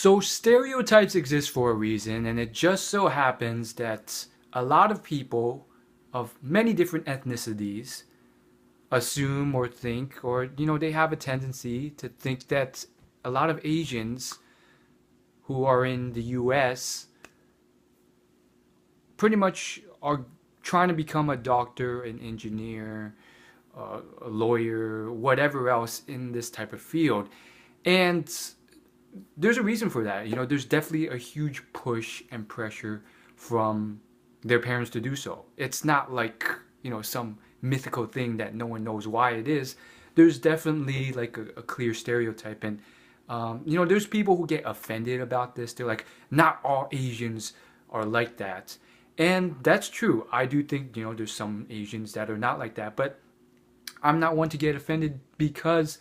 So stereotypes exist for a reason, and it just so happens that a lot of people of many different ethnicities assume or think, or they have a tendency to think that a lot of Asians who are in the US pretty much are trying to become a doctor, an engineer, a lawyer, whatever else in this type of field. And there's a reason for that. There's definitely a huge push and pressure from their parents to do so. It's not like, some mythical thing that no one knows why it is. There's definitely like a clear stereotype. And, there's people who get offended about this. They're like, not all Asians are like that. And that's true. I do think, there's some Asians that are not like that. But I'm not one to get offended because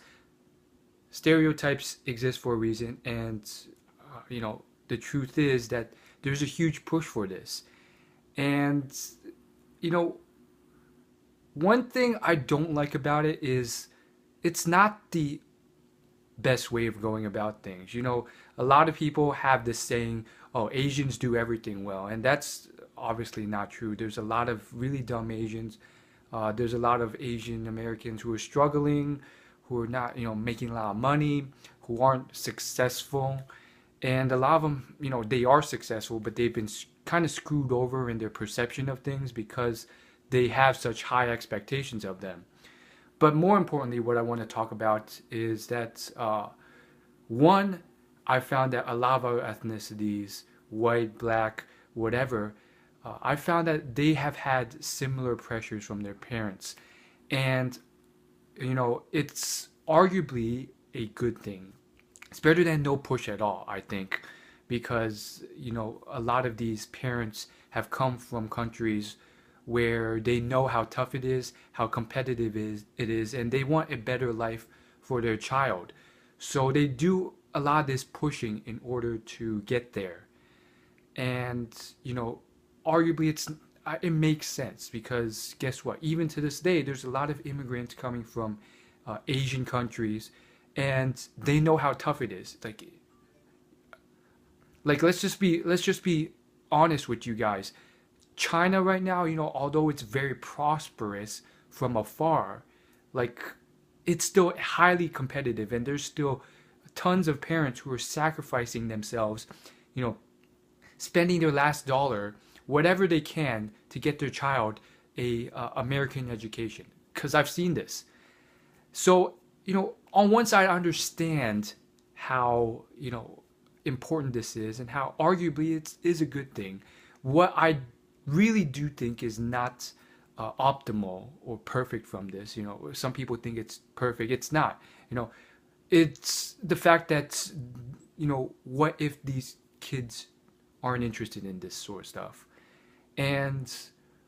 stereotypes exist for a reason, and the truth is that there's a huge push for this. And you know one thing I don't like about it is it's not the best way of going about things. A lot of people have this saying, oh, Asians do everything well, and that's obviously not true. There's a lot of really dumb Asians. There's a lot of Asian Americans who are struggling, who are not, making a lot of money, who aren't successful. And a lot of them, they are successful, but they've been kind of screwed over in their perception of things because they have such high expectations of them. But more importantly, what I want to talk about is that, one, I found that a lot of our ethnicities, white, black, whatever, I found that they have had similar pressures from their parents. And, it's arguably a good thing. It's better than no push at all, I think, because, a lot of these parents have come from countries where they know how tough it is, how competitive it is, and they want a better life for their child. So they do a lot of this pushing in order to get there. And, arguably it makes sense because guess what? Even to this day, there's a lot of immigrants coming from Asian countries, and they know how tough it is. Like let's just be honest with you guys. China right now, although it's very prosperous from afar, like it's still highly competitive, and there's still tons of parents who are sacrificing themselves, you know, spending their last dollar, whatever they can, to get their child a American education. Because I've seen this. So, on one side, I understand how, important this is and how arguably it is a good thing. What I really do think is not optimal or perfect from this. Some people think it's perfect. It's not. It's the fact that, what if these kids aren't interested in this sort of stuff? And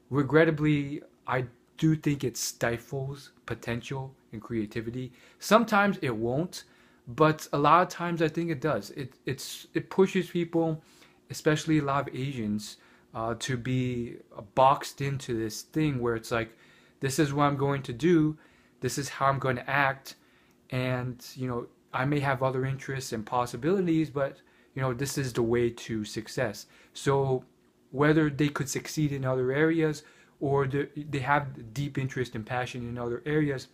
regrettably, I do think it stifles potential and creativity. Sometimes it won't, but a lot of times I think it does. It pushes people, especially a lot of Asians, to be boxed into this thing where it's like, this is what I'm going to do, this is how I'm going to act, and I may have other interests and possibilities, but this is the way to success. So whether they could succeed in other areas or they have deep interest and passion in other areas,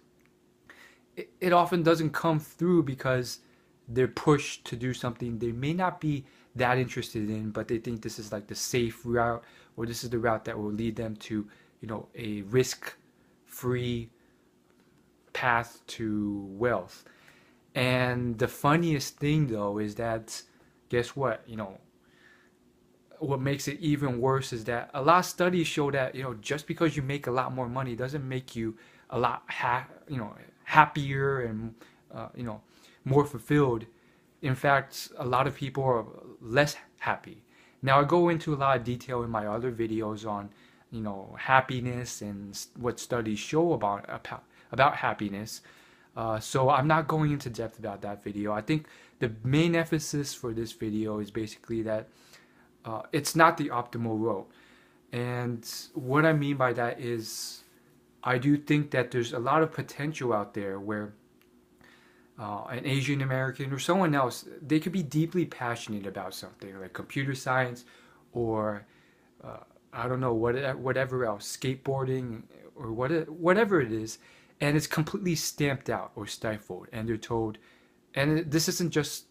it often doesn't come through because they're pushed to do something they may not be that interested in, but they think this is like the safe route, or this is the route that will lead them to, a risk-free path to wealth. And the funniest thing though is that, guess what? What makes it even worse is that a lot of studies show that, just because you make a lot more money doesn't make you a lot happier and more fulfilled. In fact, a lot of people are less happy. Now I go into a lot of detail in my other videos on happiness and what studies show about happiness. So I'm not going into depth about that video. I think the main emphasis for this video is basically that it's not the optimal road. And what I mean by that is I do think that there's a lot of potential out there where an Asian American or someone else, they could be deeply passionate about something like computer science or uh, I don't know whatever else, skateboarding or whatever it is, and it's completely stamped out or stifled, and they're told, and this isn't just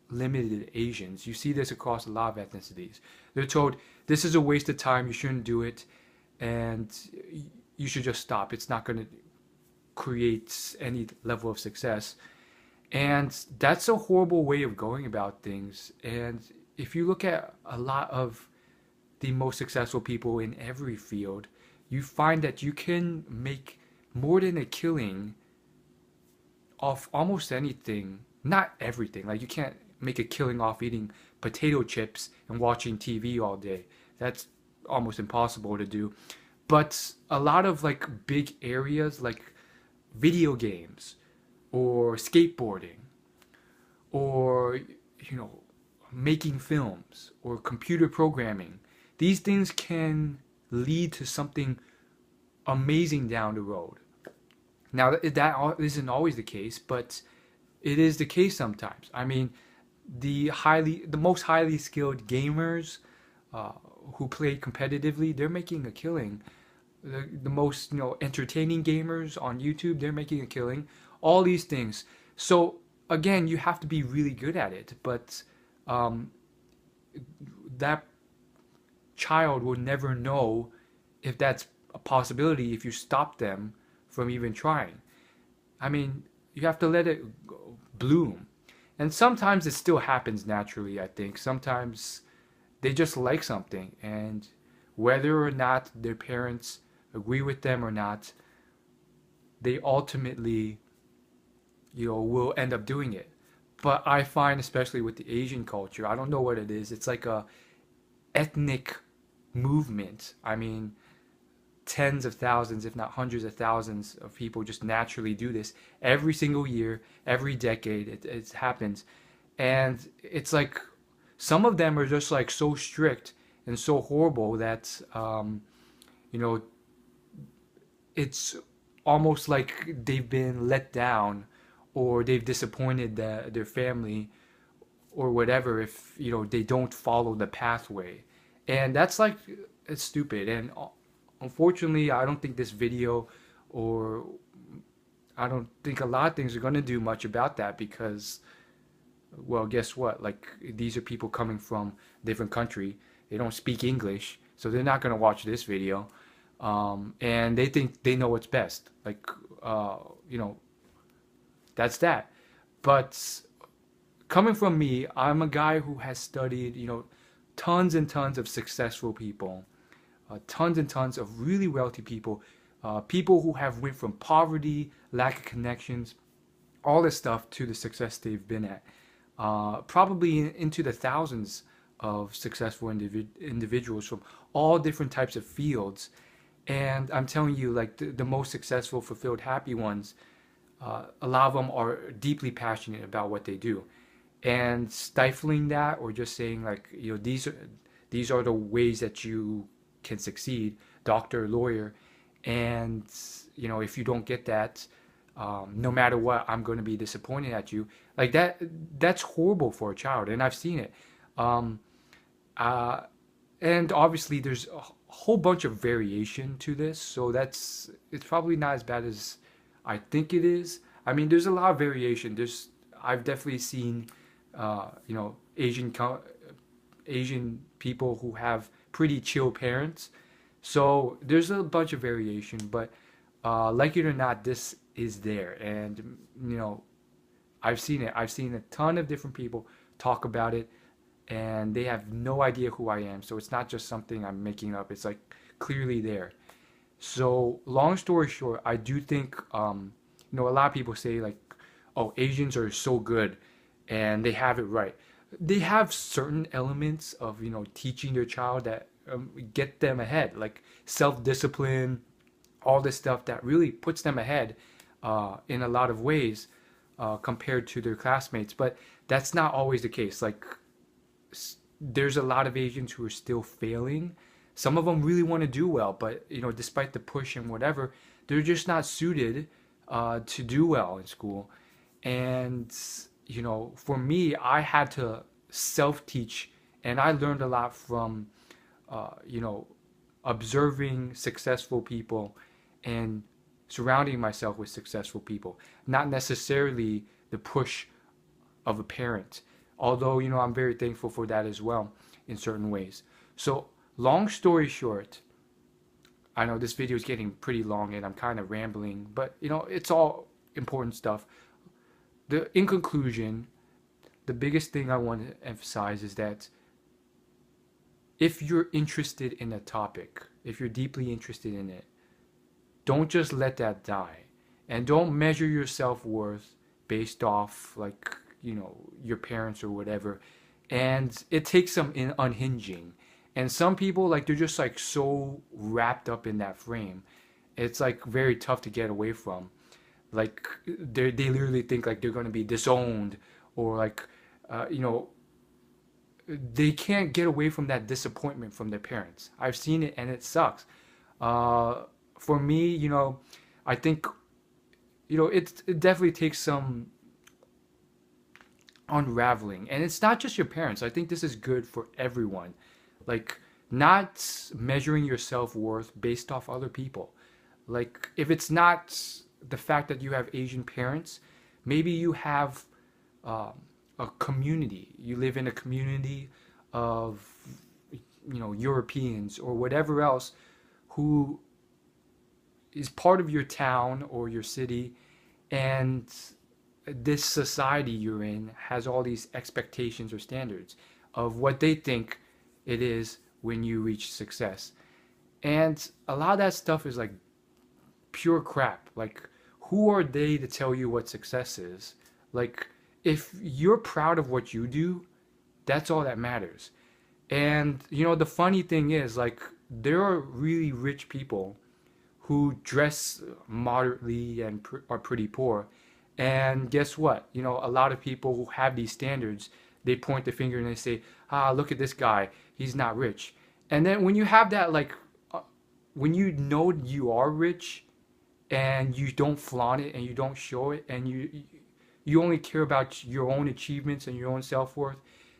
limited to Asians. You see this across a lot of ethnicities. They're told this is a waste of time. You shouldn't do it, and you should just stop. It's not going to create any level of success. And that's a horrible way of going about things. And if you look at a lot of the most successful people in every field, you find that you can make more than a killing off almost anything. Not everything. Like you can't make a killing off eating potato chips and watching TV all day. That's almost impossible to do. But a lot of like big areas like video games or skateboarding or making films or computer programming, these things can lead to something amazing down the road. Now that isn't always the case, but it is the case sometimes. I mean, the most highly skilled gamers uh, who play competitively, they're making a killing. The most entertaining gamers on YouTube, they're making a killing. All these things. So again, you have to be really good at it, but um, that child will never know if that's a possibility if you stop them from even trying. I mean, you have to let it bloom. And sometimes it still happens naturally, I think. Sometimes they just like something, and whether or not their parents agree with them or not, they ultimately, will end up doing it. But I find, especially with the Asian culture, I don't know what it is. It's like a ethnic movement. I mean, tens of thousands, if not hundreds of thousands of people just naturally do this every single year, every decade. It happens. And it's like some of them are just like so strict and so horrible that, you know, it's almost like they've been let down or they've disappointed their family or whatever if they don't follow the pathway, and that's like it's stupid. And unfortunately, I don't think this video or I don't think a lot of things are going to do much about that because, well, guess what? Like, these are people coming from a different country. They don't speak English, so they're not going to watch this video. And they think they know what's best. Like, that's that. But coming from me, I'm a guy who has studied, tons and tons of successful people, tons and tons of really wealthy people, people who have went from poverty, lack of connections, all this stuff to the success they've been at. Probably into the thousands of successful individuals from all different types of fields. And I'm telling you, like the most successful, fulfilled, happy ones, a lot of them are deeply passionate about what they do. And stifling that or just saying like, these are the ways that you can succeed, doctor, lawyer, and if you don't get that, no matter what, I'm going to be disappointed at you. Like that's horrible for a child, and I've seen it. Um, uh, and obviously, there's a whole bunch of variation to this, so it's probably not as bad as I think it is. I mean, there's a lot of variation. I've definitely seen, Asian people who have pretty chill parents. So there's a bunch of variation, but like it or not, this is there, and I've seen it. I've seen a ton of different people talk about it, and they have no idea who I am. So it's not just something I'm making up. It's like clearly there. So long story short, I do think a lot of people say like, oh, Asians are so good, and they have it right. They have certain elements of teaching their child that get them ahead, like self-discipline, all this stuff that really puts them ahead in a lot of ways compared to their classmates. But that's not always the case. Like, there's a lot of Asians who are still failing. Some of them really want to do well, but despite the push and whatever, they're just not suited to do well in school. And for me, I had to self-teach, and I learned a lot from you know observing successful people and surrounding myself with successful people, not necessarily the push of a parent. Although, I'm very thankful for that as well in certain ways. So, long story short, I know this video is getting pretty long and I'm kind of rambling, but it's all important stuff. In conclusion, the biggest thing I want to emphasize is that if you're interested in a topic, if you're deeply interested in it, don't just let that die. And don't measure your self-worth based off your parents or whatever. And it takes some unhinging. And some people, they're just so wrapped up in that frame. It's very tough to get away from. They literally think they're going to be disowned, or they can't get away from that disappointment from their parents. I've seen it and it sucks. For me, I think it definitely takes some unraveling, and it's not just your parents. I think this is good for everyone. Not measuring your self-worth based off other people. If it's not the fact that you have Asian parents, maybe you have a community. You live in a community of Europeans or whatever else who is part of your town or your city, and this society you're in has all these expectations or standards of what they think it is when you reach success. And a lot of that stuff is pure crap. Who are they to tell you what success is? If you're proud of what you do, that's all that matters. And the funny thing is, there are really rich people who dress moderately and are pretty poor. And guess what? A lot of people who have these standards, they point the finger and they say, look at this guy, he's not rich. And then when you have that, when you know you are rich and you don't flaunt it and you don't show it, and you only care about your own achievements and your own self-worth,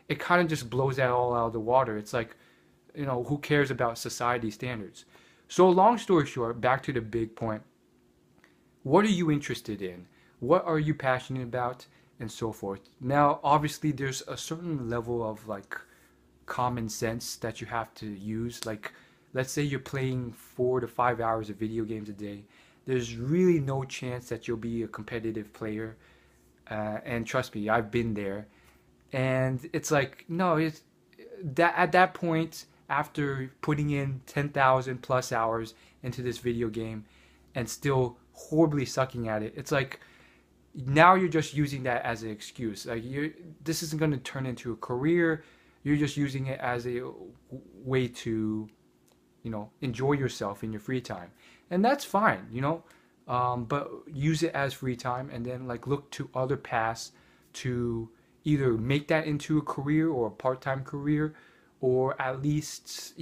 it kind of just blows that all out of the water. It's who cares about society standards? So long story short, back to the big point. What are you interested in? What are you passionate about? And so forth. Now, obviously, there's a certain level of common sense that you have to use. Let's say you're playing 4 to 5 hours of video games a day. There's really no chance that you'll be a competitive player. And trust me, I've been there. And it's no, it's that at that point, after putting in 10,000 plus hours into this video game and still horribly sucking at it, it's now you're just using that as an excuse. This isn't going to turn into a career. You're just using it as a way to, enjoy yourself in your free time. And that's fine, but use it as free time, and then look to other paths to either make that into a career or a part-time career, or at least,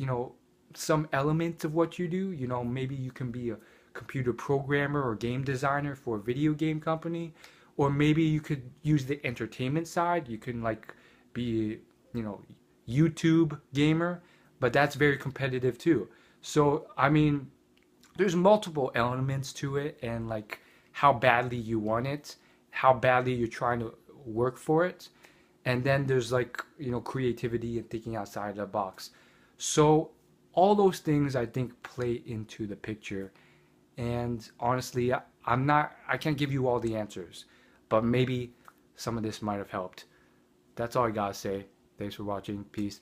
some element of what you do. Maybe you can be a computer programmer or game designer for a video game company, or maybe you could use the entertainment side. You can be, YouTube gamer, but that's very competitive too. So, I mean, there's multiple elements to it, and how badly you want it, how badly you're trying to work for it. And then there's creativity and thinking outside the box. So all those things I think play into the picture. And honestly, I can't give you all the answers, but maybe some of this might have helped. That's all I gotta say. Thanks for watching. Peace.